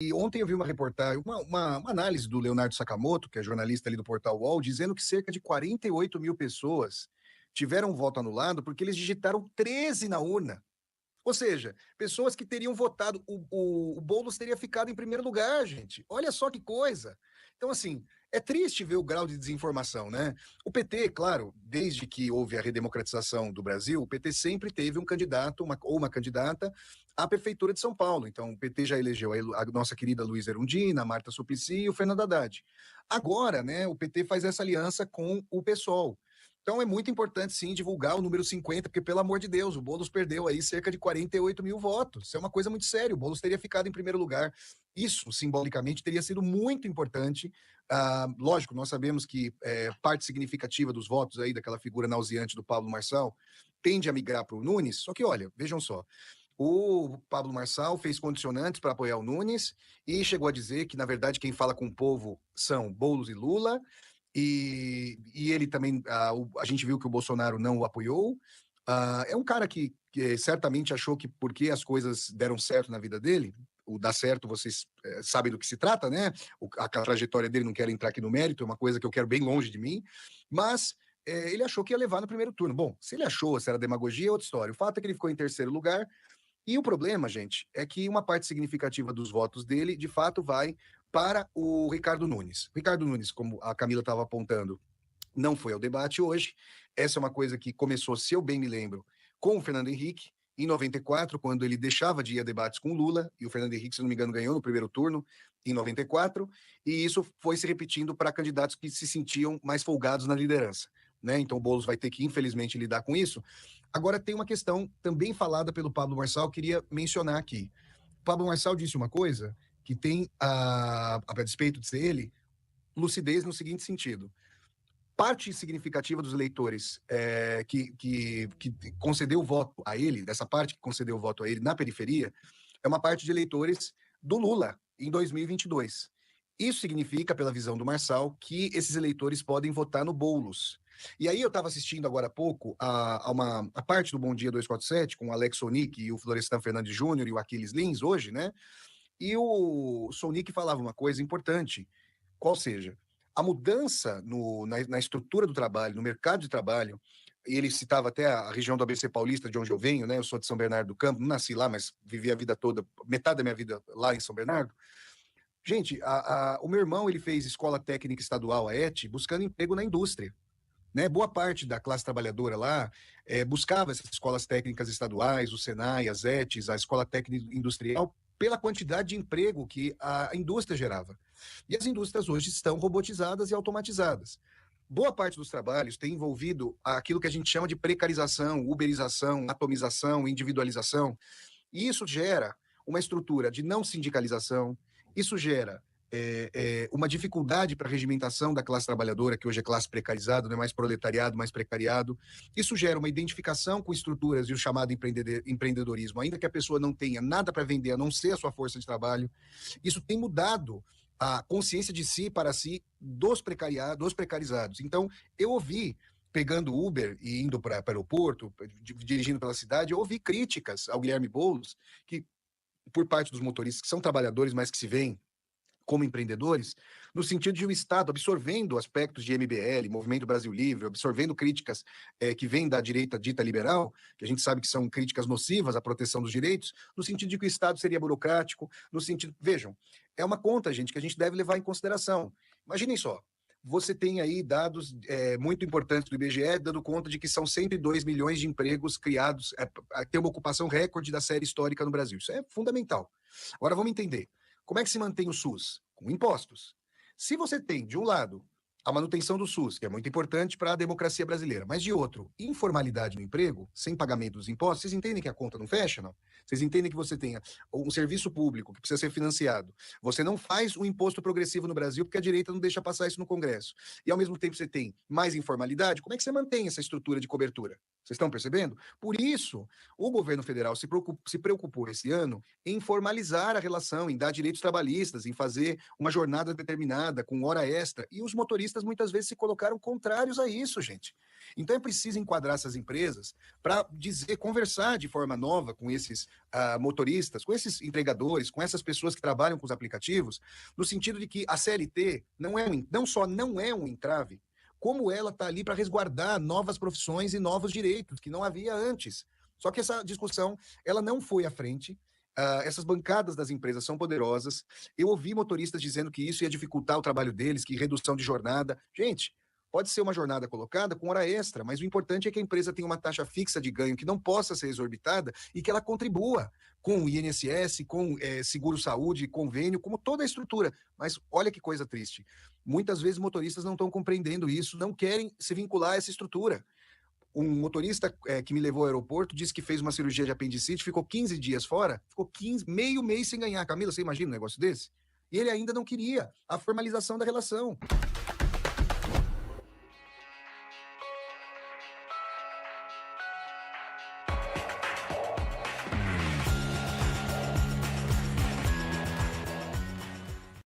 E ontem eu vi uma reportagem, uma análise do Leonardo Sakamoto, que é jornalista ali do portal UOL, dizendo que cerca de 48 mil pessoas tiveram voto anulado porque eles digitaram 13 na urna. Ou seja, pessoas que teriam votado, o Boulos teria ficado em primeiro lugar, gente. Olha só que coisa. Então, assim, é triste ver o grau de desinformação, né? O PT, claro, desde que houve a redemocratização do Brasil, o PT sempre teve um candidato ou uma candidata à Prefeitura de São Paulo. Então, o PT já elegeu a nossa querida Luísa Erundina, a Marta Suplicy e o Fernando Haddad. Agora, né, o PT faz essa aliança com o PSOL. Então é muito importante, sim, divulgar o número 50, porque, pelo amor de Deus, o Boulos perdeu aí cerca de 48 mil votos. Isso é uma coisa muito séria. O Boulos teria ficado em primeiro lugar. Isso, simbolicamente, teria sido muito importante. Lógico, nós sabemos que parte significativa dos votos aí daquela figura nauseante do Pablo Marçal tende a migrar para o Nunes. Só que, olha, vejam só, o Pablo Marçal fez condicionantes para apoiar o Nunes e chegou a dizer que, na verdade, quem fala com o povo são Boulos e Lula, e ele também, a gente viu que o Bolsonaro não o apoiou. É um cara que certamente achou que porque as coisas deram certo na vida dele, o dar certo, vocês sabem do que se trata, né? A trajetória dele, não quero entrar aqui no mérito, é uma coisa que eu quero bem longe de mim, mas ele achou que ia levar no primeiro turno. Bom, se ele achou, se era demagogia, é outra história. O fato é que ele ficou em terceiro lugar, e o problema, gente, é que uma parte significativa dos votos dele, de fato, vai para o Ricardo Nunes. O Ricardo Nunes, como a Camila estava apontando, não foi ao debate hoje. Essa é uma coisa que começou, se eu bem me lembro, com o Fernando Henrique, em 94, quando ele deixava de ir a debates com o Lula, e o Fernando Henrique, se não me engano, ganhou no primeiro turno, em 94, e isso foi se repetindo para candidatos que se sentiam mais folgados na liderança. Né? Então o Boulos vai ter que, infelizmente, lidar com isso. Agora, tem uma questão também falada pelo Pablo Marçal, queria mencionar aqui. O Pablo Marçal disse uma coisa que tem, a despeito de ser ele, lucidez no seguinte sentido: parte significativa dos eleitores que concedeu o voto a ele, dessa parte que concedeu o voto a ele na periferia, é uma parte de eleitores do Lula em 2022. Isso significa, pela visão do Marçal, que esses eleitores podem votar no Boulos. E aí eu estava assistindo agora há pouco a parte do Bom Dia 247, com o Alex Sonic e o Florestan Fernandes Júnior e o Aquiles Lins, hoje, né? E o Sonic falava uma coisa importante, qual seja, a mudança na estrutura do trabalho, no mercado de trabalho, e ele citava até a região do ABC Paulista, de onde eu venho, né? Eu sou de São Bernardo do Campo, não nasci lá, mas vivi a vida toda, metade da minha vida lá em São Bernardo. Gente, o meu irmão, ele fez escola técnica estadual, a ET, buscando emprego na indústria. Né? Boa parte da classe trabalhadora lá buscava essas escolas técnicas estaduais, o Senai, as ETs, a Escola Técnica Industrial, pela quantidade de emprego que a indústria gerava. E as indústrias hoje estão robotizadas e automatizadas. Boa parte dos trabalhos tem envolvido aquilo que a gente chama de precarização, uberização, atomização, individualização. E isso gera uma estrutura de não sindicalização, isso gera uma dificuldade para a regimentação da classe trabalhadora, que hoje é classe precarizada, não é mais proletariado, mais precariado. Isso gera uma identificação com estruturas e o chamado empreendedorismo, ainda que a pessoa não tenha nada para vender, a não ser a sua força de trabalho. Isso tem mudado a consciência de si para si dos precarizados. Então, eu ouvi pegando Uber e indo para o aeroporto, dirigindo pela cidade, eu ouvi críticas ao Guilherme Boulos, que por parte dos motoristas, que são trabalhadores, mas que se veem como empreendedores, no sentido de o Estado absorvendo aspectos de MBL, Movimento Brasil Livre, absorvendo críticas que vêm da direita dita liberal, que a gente sabe que são críticas nocivas à proteção dos direitos, no sentido de que o Estado seria burocrático, no sentido... Vejam, é uma conta, gente, que a gente deve levar em consideração. Imaginem só, você tem aí dados muito importantes do IBGE, dando conta de que são 102 milhões de empregos criados, tem uma ocupação recorde da série histórica no Brasil. Isso é fundamental. Agora vamos entender. Como é que se mantém o SUS? Com impostos. Se você tem, de um lado, a manutenção do SUS, que é muito importante para a democracia brasileira, mas de outro, informalidade no emprego, sem pagamento dos impostos, vocês entendem que a conta não fecha, não? Vocês entendem que você tenha um serviço público que precisa ser financiado. Você não faz o imposto progressivo no Brasil porque a direita não deixa passar isso no Congresso. E, ao mesmo tempo, você tem mais informalidade. Como é que você mantém essa estrutura de cobertura? Vocês estão percebendo? Por isso, o governo federal se preocupou esse ano em formalizar a relação, em dar direitos trabalhistas, em fazer uma jornada determinada, com hora extra, e os motoristas motoristas muitas vezes se colocaram contrários a isso, gente. Então é preciso enquadrar essas empresas para dizer, conversar de forma nova com esses motoristas, com esses entregadores, com essas pessoas que trabalham com os aplicativos, no sentido de que a CLT não só não é um entrave, como ela está ali para resguardar novas profissões e novos direitos que não havia antes. Só que essa discussão ela não foi à frente. Essas bancadas das empresas são poderosas. Eu ouvi motoristas dizendo que isso ia dificultar o trabalho deles, que redução de jornada. Gente, pode ser uma jornada colocada com hora extra, mas o importante é que a empresa tenha uma taxa fixa de ganho que não possa ser exorbitada e que ela contribua com o INSS, com seguro-saúde, convênio, como toda a estrutura. Mas olha que coisa triste. Muitas vezes motoristas não estão compreendendo isso, não querem se vincular a essa estrutura. Um motorista que me levou ao aeroporto disse que fez uma cirurgia de apendicite, ficou 15 dias fora, ficou meio mês sem ganhar. Camila, você imagina um negócio desse? E ele ainda não queria a formalização da relação.